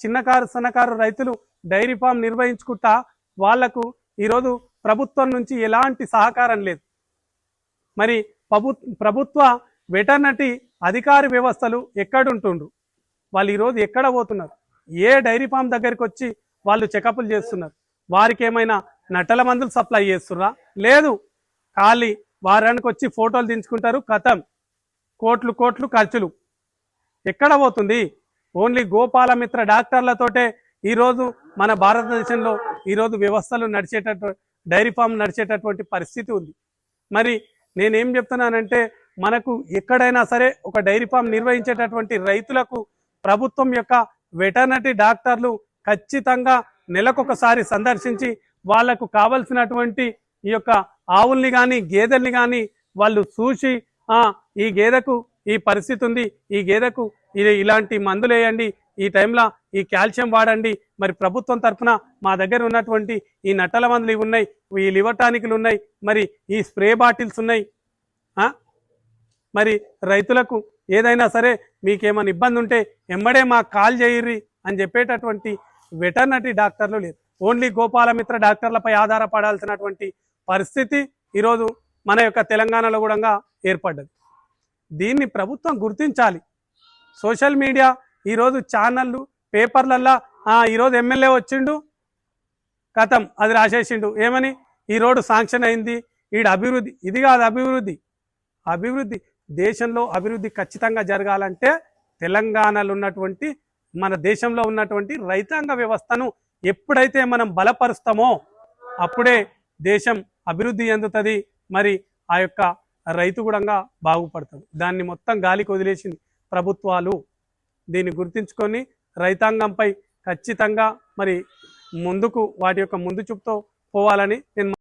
చిన్నకారు సన్నకారు రైతులు డైరీ ఫామ్ నిర్వహించుకుంటా వాళ్లకు ఈరోజు ప్రభుత్వం నుంచి ఎలాంటి సహకారం లేదు. మరి ప్రభుత్వ వెటర్నరీ అధికారి వ్యవస్థలు ఎక్కడుంటుండ్రు? వాళ్ళు ఈరోజు ఎక్కడ పోతున్నారు? ఏ డైరీ ఫామ్ దగ్గరికి వచ్చి వాళ్ళు చెకప్లు చేస్తున్నారు? వారికి ఏమైనా నట్టల మందులు సప్లై చేస్తుర్రా? లేదు. ఖాళీ వారానికి వచ్చి ఫోటోలు దించుకుంటారు, కథం, కోట్లు కోట్లు ఖర్చులు. ఎక్కడ పోతుంది? ఓన్లీ గోపాలమిత్ర డాక్టర్లతోటే ఈరోజు మన భారతదేశంలో ఈరోజు వ్యవస్థలు డైరీ ఫామ్ నడిచేటటువంటి పరిస్థితి ఉంది. మరి నేనేం చెప్తున్నానంటే, మనకు ఎక్కడైనా సరే ఒక డైరీ ఫామ్ నిర్వహించేటటువంటి రైతులకు ప్రభుత్వం యొక్క వెటర్నరీ డాక్టర్లు ఖచ్చితంగా నెలకొకసారి సందర్శించి వాళ్లకు కావలసినటువంటి ఈ యొక్క ఆవుల్ని కానీ గేదెల్ని కానీ వాళ్ళు చూసి ఈ గేదెకు ఈ పరిస్థితి ఉంది, ఈ గేదెకు ఇలాంటి మందులు వేయండి, ఈ టైంలో ఈ కాల్షియం వాడండి, మరి ప్రభుత్వం తరఫున మా దగ్గర ఉన్నటువంటి ఈ నట్టల మందులు ఇవి ఉన్నాయి, ఈ లివర్ టానిక్లు ఉన్నాయి, మరి ఈ స్ప్రే బాటిల్స్ ఉన్నాయి. మరి రైతులకు ఏదైనా సరే మీకేమైనా ఇబ్బంది ఉంటే ఎంబడే మాకు కాల్ చేయర్రి అని చెప్పేటటువంటి వెటర్నరీ డాక్టర్లు లేదు. ఓన్లీ గోపాలమిత్ర డాక్టర్లపై ఆధారపడాల్సినటువంటి పరిస్థితి ఈరోజు మన యొక్క తెలంగాణలో కూడా ఏర్పడ్డది. దీన్ని ప్రభుత్వం గుర్తించాలి. సోషల్ మీడియా ఈరోజు ఛానళ్ళు పేపర్లల్లో ఈరోజు ఎమ్మెల్యే వచ్చిండు, కథం అది రాసేసిండు, ఏమని ఈ రోడ్డు శాంక్షన్ అయింది, ఈడ అభివృద్ధి. ఇది కాదు అభివృద్ధి. అభివృద్ధి దేశంలో అభివృద్ధి ఖచ్చితంగా జరగాలంటే తెలంగాణలో ఉన్నటువంటి మన దేశంలో ఉన్నటువంటి రైతాంగ వ్యవస్థను ఎప్పుడైతే మనం బలపరుస్తామో అప్పుడే దేశం అభివృద్ధి చెందుతుంది. మరి ఆ యొక్క రైతు కూడా బాగుపడుతుంది. దాన్ని మొత్తం గాలికి వదిలేసింది ప్రభుత్వాలు. దీన్ని గుర్తించుకొని రైతాంగంపై ఖచ్చితంగా మరి ముందుకు వాటి యొక్క ముందు చూపుతో పోవాలని నేను